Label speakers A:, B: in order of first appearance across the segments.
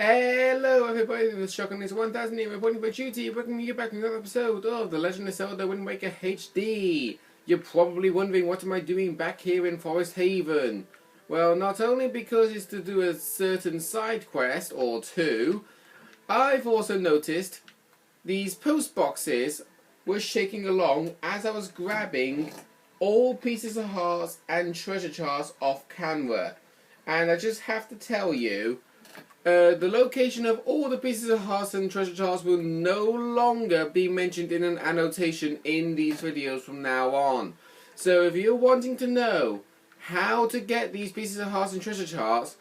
A: Hello everybody, this is Shotgun is 1000 here reporting for duty, bringing you back another episode of The Legend of Zelda Wind Waker HD. You're probably wondering, what am I doing back here in Forest Haven? Well, not only because it's to do a certain side quest or two, I've also noticed these post boxes were shaking along as I was grabbing all pieces of hearts and treasure charts off camera. And I just have to tell you, the location of all the pieces of hearts and treasure charts will no longer be mentioned in an annotation in these videos from now on. So if you're wanting to know how to get these pieces of hearts and treasure charts,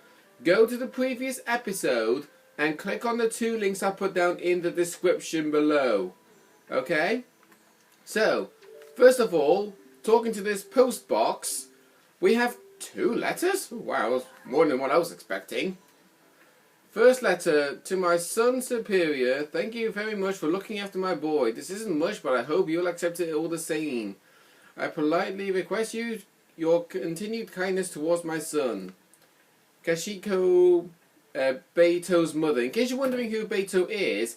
A: go to the previous episode and click on the two links I put down in the description below. Okay? So, first of all, talking to this post box, we have 2 letters? Wow, more than what I was expecting. First letter, to my son superior, thank you very much for looking after my boy. This isn't much, but I hope you'll accept it all the same. I politely request your continued kindness towards my son. Kashiko Beto's mother. In case you're wondering who Beto is,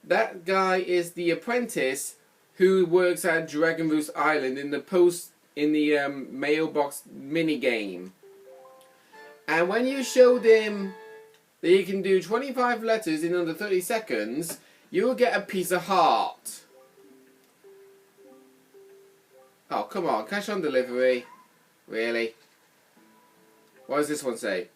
A: that guy is the apprentice who works at Dragon Roost Island in the mailbox minigame. And when you showed him that you can do 25 letters in under 30 seconds, you will get a piece of heart. Oh, come on, cash on delivery. Really? What does this one say?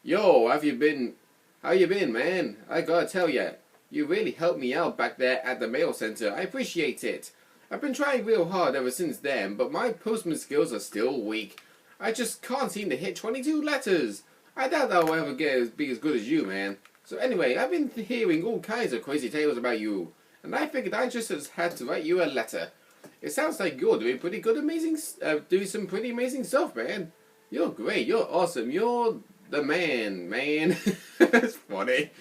A: Yo, how you been, man? I gotta tell ya, you really helped me out back there at the mail center. I appreciate it. I've been trying real hard ever since then, but my postman skills are still weak. I just can't seem to hit 22 letters. I doubt I'll ever be as good as you, man. So anyway, I've been hearing all kinds of crazy tales about you, and I figured I just had to write you a letter. It sounds like you're doing pretty good, doing some pretty amazing stuff, man. You're great. You're awesome. You're the man. That's funny.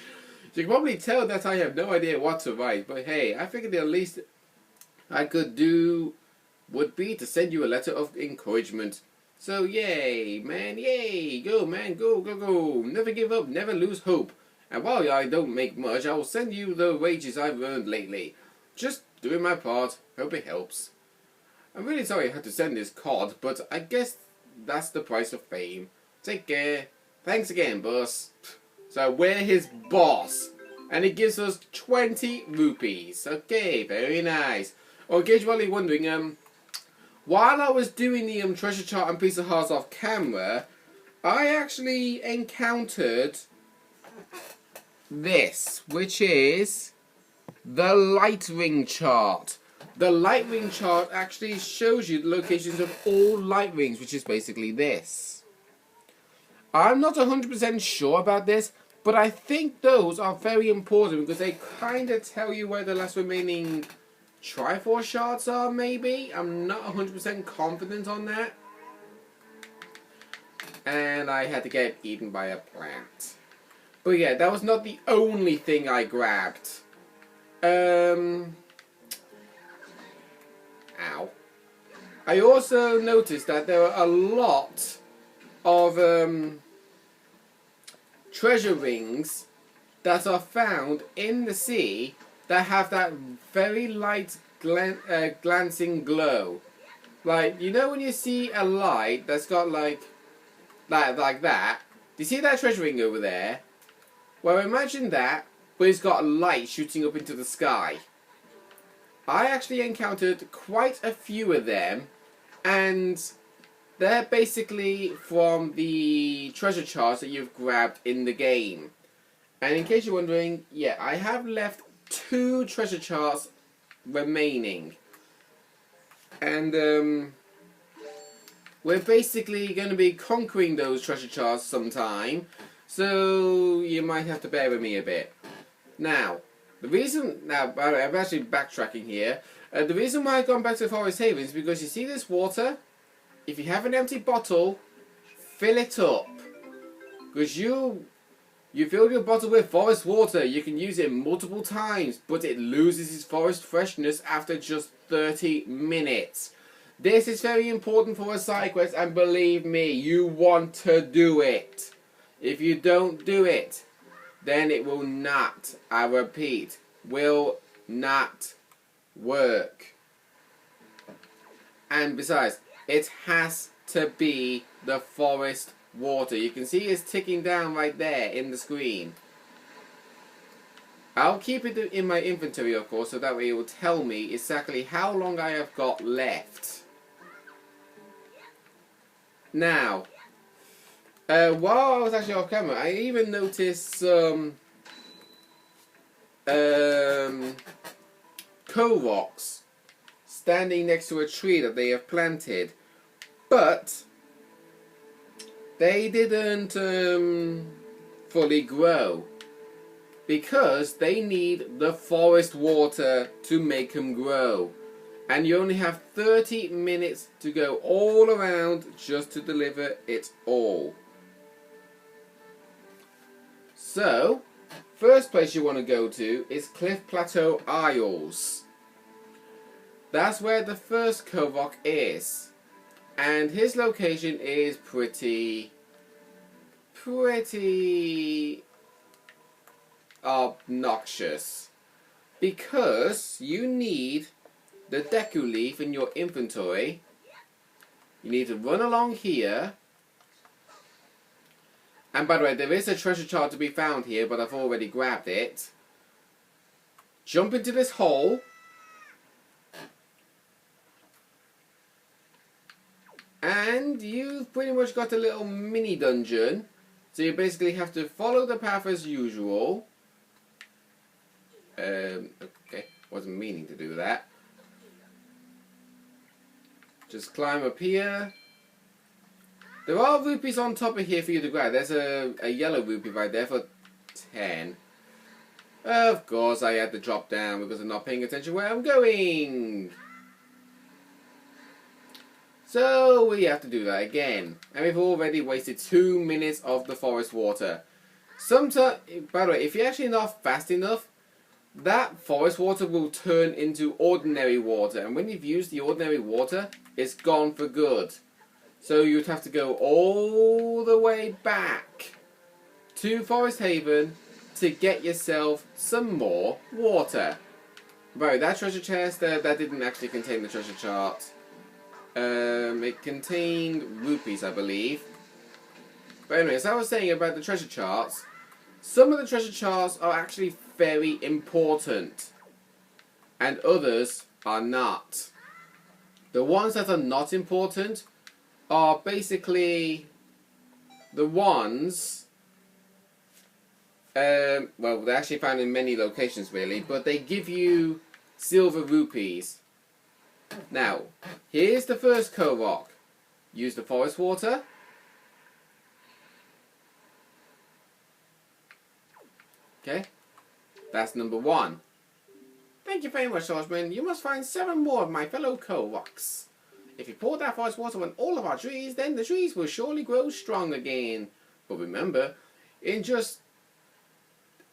A: You can probably tell that I have no idea what to write, but hey, I figured the least I could do would be to send you a letter of encouragement. So yay, man, yay, go man, go, go, go, never give up, never lose hope. And while I don't make much, I will send you the wages I've earned lately. Just doing my part, hope it helps. I'm really sorry I had to send this card, but I guess that's the price of fame. Take care, thanks again, boss. So we're his boss, and it gives us 20 rupees. Okay, very nice. Occasionally wondering, while I was doing the treasure chart and piece of hearts off camera, I actually encountered this, which is the Lightwing chart. The Lightwing chart actually shows you the locations of all Lightwings, which is basically this. I'm not 100% sure about this, but I think those are very important because they kind of tell you where the last remaining Triforce shards are, maybe? I'm not 100% confident on that. And I had to get eaten by a plant. But yeah, that was not the only thing I grabbed. Ow. I also noticed that there are a lot of treasure rings that are found in the sea that have that very light glancing glow. Like, you know when you see a light that's got like that? Do you see that treasure ring over there? Well, imagine that, but it's got light shooting up into the sky. I actually encountered quite a few of them, and they're basically from the treasure charts that you've grabbed in the game. And in case you're wondering, yeah, I have left 2 treasure charts remaining, and we're basically going to be conquering those treasure charts sometime, so you might have to bear with me a bit. Now, I'm actually backtracking here. The reason why I've gone back to Forest Haven is because you see this water? If you have an empty bottle, fill it up, because you fill your bottle with forest water, you can use it multiple times, but it loses its forest freshness after just 30 minutes. This is very important for a side quest, and believe me, you want to do it. If you don't do it, then it will not, I repeat, will not work. And besides, it has to be the forest water. You can see it's ticking down right there in the screen. I'll keep it in my inventory, of course, so that way it will tell me exactly how long I have got left. Now, while I was actually off camera, I even noticed some koroks standing next to a tree that they have planted, but they didn't fully grow because they need the forest water to make them grow, and you only have 30 minutes to go all around just to deliver it all. So, first place you want to go to is Cliff Plateau Isles. That's where the first korok is, and his location is pretty obnoxious, because you need the Deku Leaf in your inventory. You need to run along here, and by the way, there is a treasure chart to be found here, but I've already grabbed it. Jump into this hole, and you've pretty much got a little mini dungeon. So you basically have to follow the path as usual. Okay, wasn't meaning to do that. Just climb up here. There are rupees on top of here for you to grab. There's a yellow rupee right there for 10. Of course I had to drop down because I'm not paying attention where I'm going. So we have to do that again. And we've already wasted 2 minutes of the forest water. Sometimes, by the way, if you're actually not fast enough, that forest water will turn into ordinary water. And when you've used the ordinary water, it's gone for good. So you'd have to go all the way back to Forest Haven to get yourself some more water. Right, that treasure chest, that didn't actually contain the treasure chart. It contained rupees, I believe. But anyway, as I was saying about the treasure charts, some of the treasure charts are actually very important, and others are not. The ones that are not important are basically the ones, well, they're actually found in many locations really, but they give you silver rupees. Now, here's the first korok. Use the forest water. Okay, that's number 1. Thank you very much, Swordsman. You must find 7 more of my fellow koroks. If you pour that forest water on all of our trees, then the trees will surely grow strong again. But remember, in just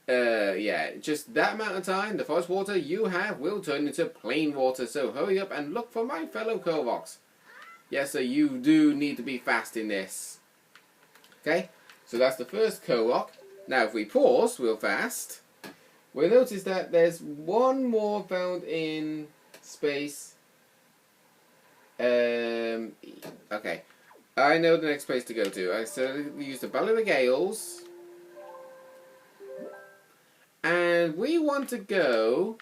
A: that amount of time, the forest water you have will turn into plain water. So hurry up and look for my fellow koroks. Yes, so you do need to be fast in this. Okay, so that's the first korok. Now, if we pause real fast, we'll notice that there's one more found in space. Okay, I know the next place to go to. So we use the Bell of the Gales, and we want to go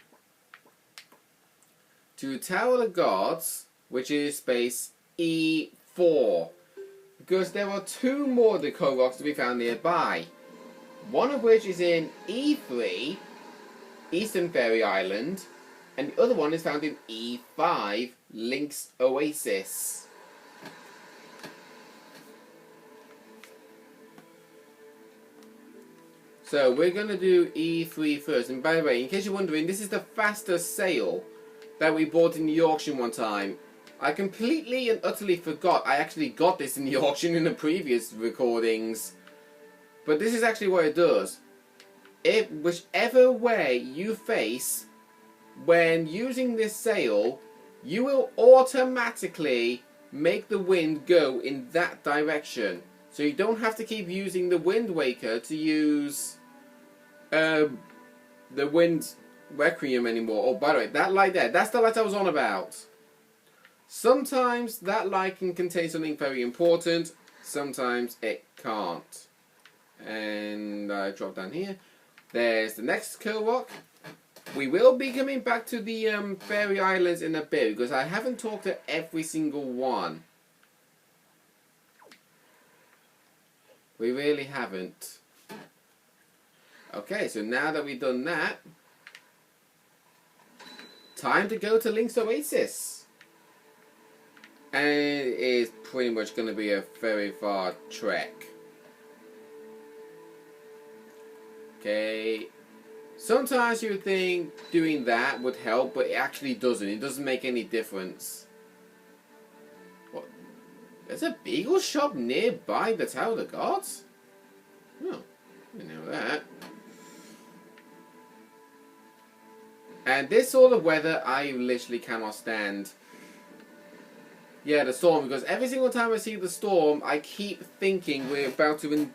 A: to Tower of the Gods, which is space E4, because there are 2 more of the koroks to be found nearby. One of which is in E3, Eastern Fairy Island, and the other one is found in E5, Link's Oasis. So we're going to do E3 first. And by the way, in case you're wondering, this is the fastest sail that we bought in the auction one time. I completely and utterly forgot I actually got this in the auction in the previous recordings. But this is actually what it does. Whichever way you face when using this sail, you will automatically make the wind go in that direction. So you don't have to keep using the Wind Waker to use the Wind Requiem anymore. Oh, by the way, that light there, that's the light I was on about. Sometimes that light can contain something very important, sometimes it can't. And I drop down here. There's the next Korok. We will be coming back to the fairy islands in a bit, because I haven't talked to every single one. We really haven't. Okay, so now that we've done that, time to go to Link's Oasis. And it is pretty much going to be a very far trek. Okay. Sometimes you would think doing that would help, but it actually doesn't. It doesn't make any difference. What? There's a beagle shop nearby the Tower of the Gods? Oh, I didn't know that. And this sort of weather, I literally cannot stand. Yeah, the storm, because every single time I see the storm, I keep thinking we're about to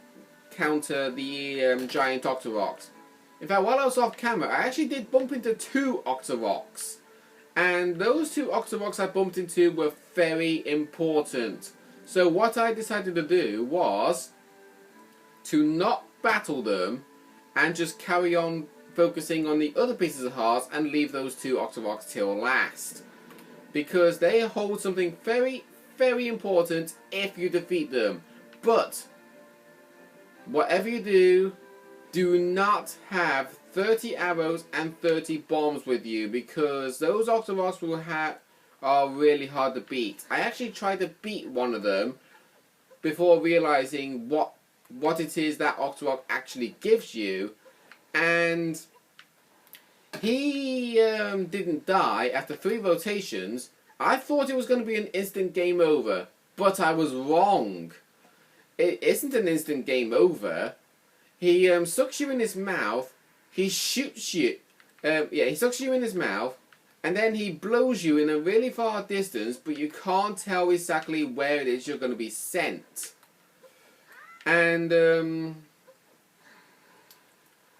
A: encounter the giant Octoroks. In fact, while I was off camera, I actually did bump into 2 Octoroks. And those 2 Octoroks I bumped into were very important. So what I decided to do was to not battle them and just carry on focusing on the other pieces of hearts and leave those 2 Octoroks till last. Because they hold something very, very important if you defeat them. But whatever you do, do not have 30 arrows and 30 bombs with you, because those Octoroks are really hard to beat. I actually tried to beat one of them before realizing what it is that Octorok actually gives you, and he didn't die after 3 rotations. I thought it was going to be an instant game over, but I was wrong. It isn't an instant game over. He sucks you in his mouth, he shoots you, he sucks you in his mouth, and then he blows you in a really far distance, but you can't tell exactly where it is you're going to be sent. And the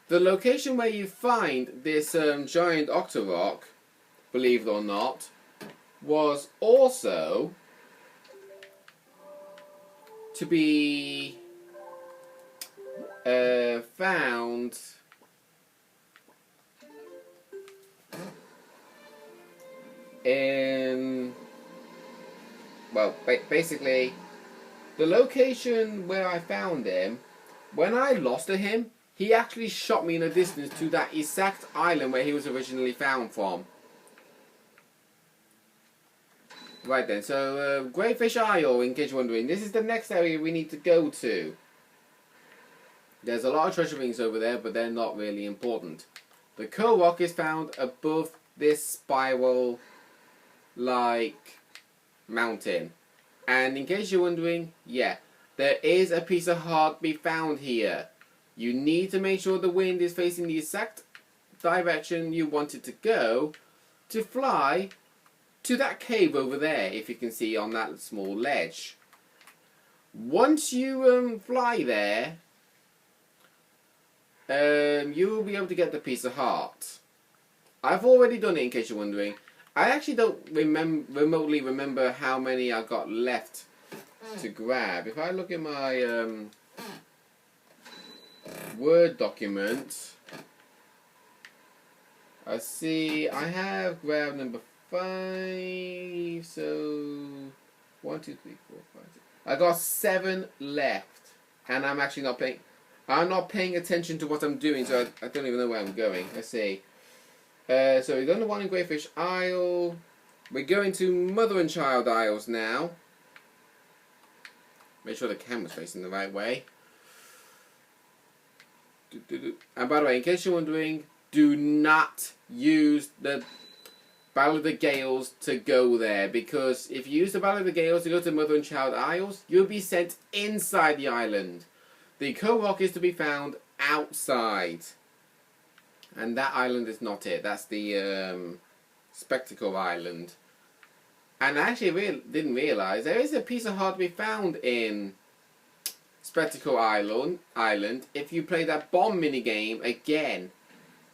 A: location where you find this giant Octorok, believe it or not, was also to be found in, well, basically the location where I found him. When I lost to him, he actually shot me in a distance to that exact island where he was originally found from. Right then, so Greyfish Isle, in case you're wondering, this is the next area we need to go to. There's a lot of treasure rings over there, but they're not really important. The Korok is found above this spiral-like mountain. And in case you're wondering, yeah, there is a piece of heart to be found here. You need to make sure the wind is facing the exact direction you want it to go to fly to that cave over there, if you can see on that small ledge. Once you fly there, you will be able to get the piece of heart. I've already done it, in case you're wondering. I actually don't remotely remember how many I got left to grab. If I look at my Word document, I see I have grabbed number 5, so 1, 2, 3, 4, 5, 6. I got 7 left, and I'm actually not paying. I'm not paying attention to what I'm doing, so I don't even know where I'm going. Let's see. So we're going to one in Greyfish Isle. We're going to Mother and Child Isles now. Make sure the camera's facing the right way. And by the way, in case you're wondering, do not use the Battle of the Gales to go there, because if you use the Battle of the Gales to go to Mother and Child Isles, you'll be sent inside the island. The Korok is to be found outside. And that island is not it. That's the Spectacle Island. And I actually didn't realise there is a piece of heart to be found in Spectacle Island if you play that bomb minigame again.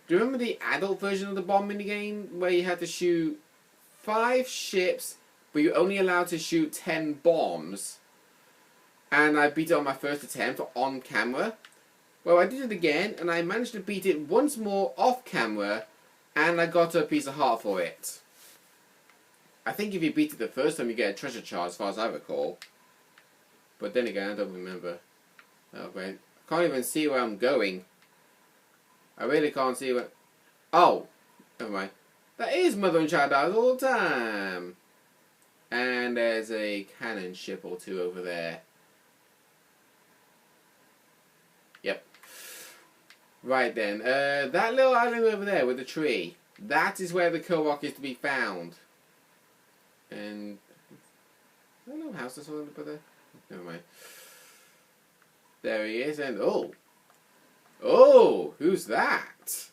A: Do you remember the adult version of the bomb minigame where you had to shoot 5 ships but you're only allowed to shoot 10 bombs? And I beat it on my first attempt on camera. Well, I did it again and I managed to beat it once more off camera, and I got a piece of heart for it. I think if you beat it the first time you get a treasure chart as far as I recall. But then again, I don't remember. Oh wait, I can't even see where I'm going. I really can't see where... Oh! Never mind. That is Mother and Child Eyes all the time! And there's a cannon ship or two over there. Yep. Right then, that little island over there with the tree, that is where the koroks is to be found. And... I don't know, house or something to put there? Never mind. There he is, and oh! Oh! Who's that?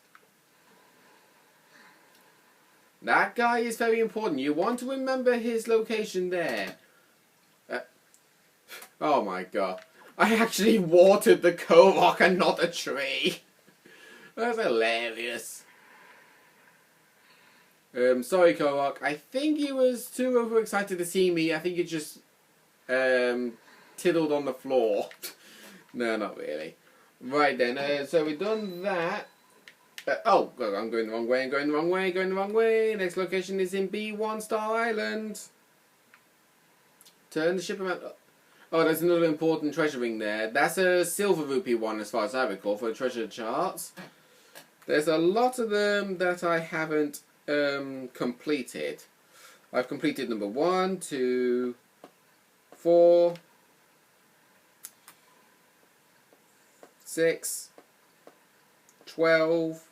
A: That guy is very important. You want to remember his location there. Oh my god. I actually watered the korok and not a tree. That's hilarious. Sorry korok. I think he was too overexcited to see me. I think he just tiddled on the floor. No, not really. Right then, so we've done that. Oh, I'm going the wrong way, going the wrong way. Next location is in B1 Star Island. Turn the ship around. Oh, there's another important treasure ring there. That's a silver rupee one as far as I recall for the treasure charts. There's a lot of them that I haven't completed. I've completed number 1, 2, 4, 6, 12,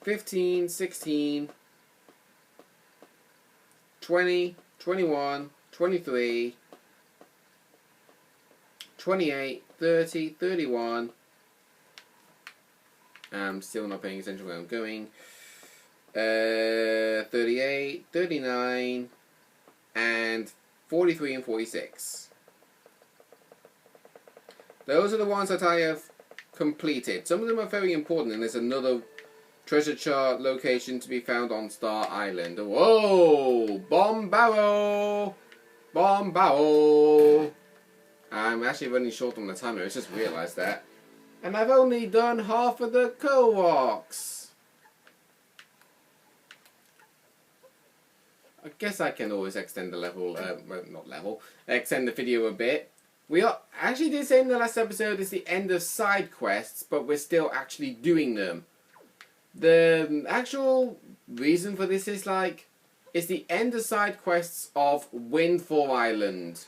A: 15, 16, 20, 21, 23, 28, 30, 31. I'm still not paying attention where I'm going. 38, 39, and 43 and 46. Those are the ones that I have completed. Some of them are very important, and there's another treasure chart location to be found on Star Island. Whoa! Bomb barrel! Bomb barrel! I'm actually running short on the timer. I just realised that. And I've only done half of the koroks. I guess I can always extend the level, well, not level, extend the video a bit. We are actually did say in the last episode it's the end of side quests, but we're still actually doing them. The actual reason for this is like, it's the end of side quests of Windfall Island.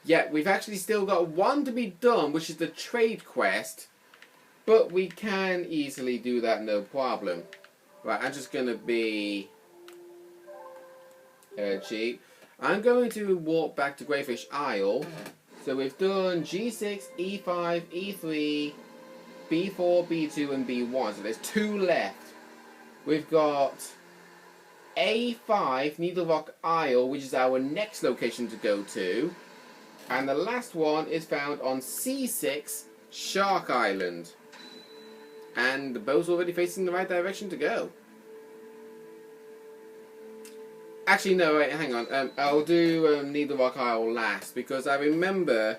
A: Yet we've actually still got one to be done, which is the trade quest, but we can easily do that, no problem. Right, I'm just going to be cheap. I'm going to walk back to Greyfish Isle. So we've done G6, E5, E3, B4, B2 and B1. So there's 2 left. We've got A5, Needle Rock Isle, which is our next location to go to. And the last one is found on C6, Shark Island. And the boat's already facing the right direction to go. Actually, no, wait, hang on. I'll do Needle Rock Isle last, because I remember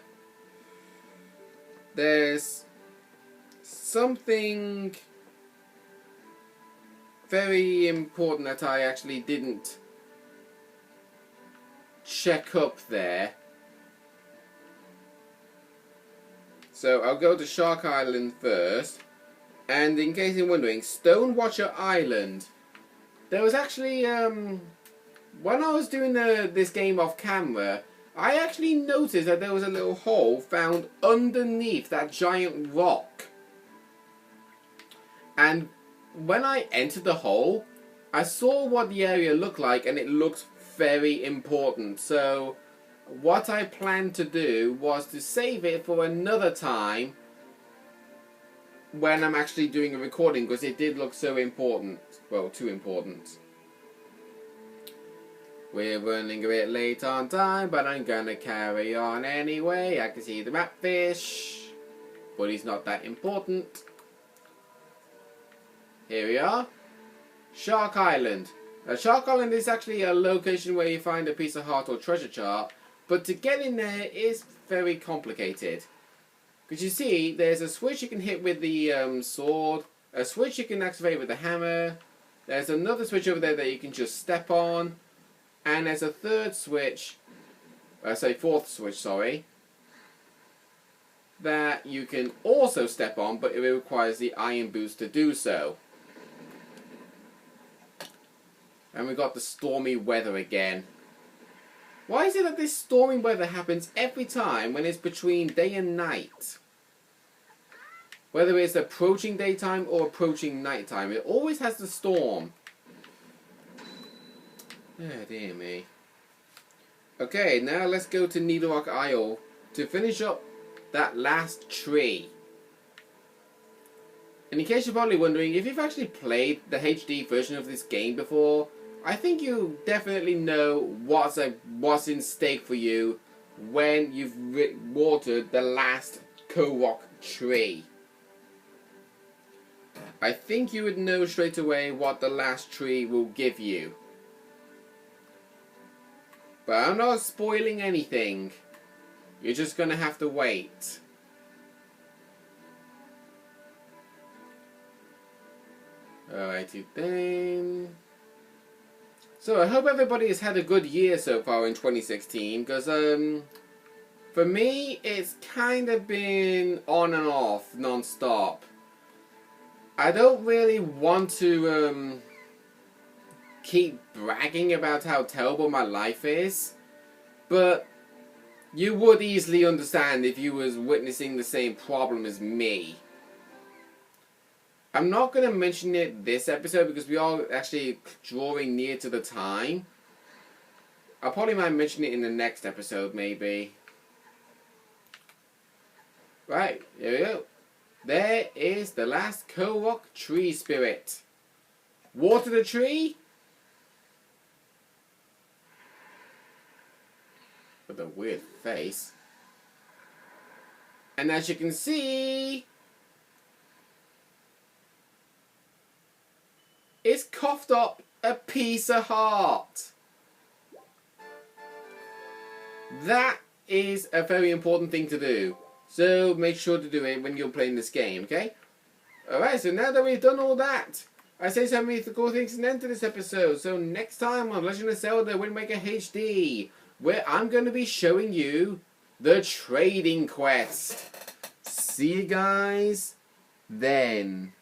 A: there's something very important that I actually didn't check up there. So I'll go to Shark Island first. And in case you're wondering, Stonewatcher Island. There was actually, when I was doing this game off camera, I actually noticed that there was a little hole found underneath that giant rock. And when I entered the hole, I saw what the area looked like, and it looked very important. So what I planned to do was to save it for another time when I'm actually doing a recording, because it did look so important. Well, too important. We're running a bit late on time, but I'm gonna carry on anyway. I can see the ratfish, but he's not that important. Here we are. Shark Island. Now, Shark Island is actually a location where you find a piece of heart or treasure chart, but to get in there is very complicated. Because you see, there's a switch you can hit with the sword, a switch you can activate with the hammer, there's another switch over there that you can just step on, and there's a third switch, fourth switch, sorry, that you can also step on, but it requires the iron boots to do so. And we've got the stormy weather again. Why is it that this stormy weather happens every time when it's between day and night? Whether it's approaching daytime or approaching nighttime, it always has the storm. Oh, dear me. Okay, now let's go to Needlerock Isle to finish up that last tree. And in case you're probably wondering, if you've actually played the HD version of this game before, I think you definitely know what's in stake for you when you've watered the last Korok tree. I think you would know straight away what the last tree will give you. But I'm not spoiling anything. You're just gonna have to wait. Alrighty then. So I hope everybody has had a good year so far in 2016, because for me it's kind of been on and off, non-stop. I don't really want to keep bragging about how terrible my life is, but you would easily understand if you was witnessing the same problem as me. I'm not going to mention it this episode because we are actually drawing near to the time. I probably might mention it in the next episode, maybe. Right, here we go. There is the last Korok tree spirit. Water the tree. With a weird face. And as you can see, it's coughed up a piece of heart. That is a very important thing to do. So make sure to do it when you're playing this game, okay? Alright, so now that we've done all that, I say so many cool things and end to this episode. So next time on Legend of Zelda Wind Waker HD, where I'm going to be showing you the trading quest. See you guys then.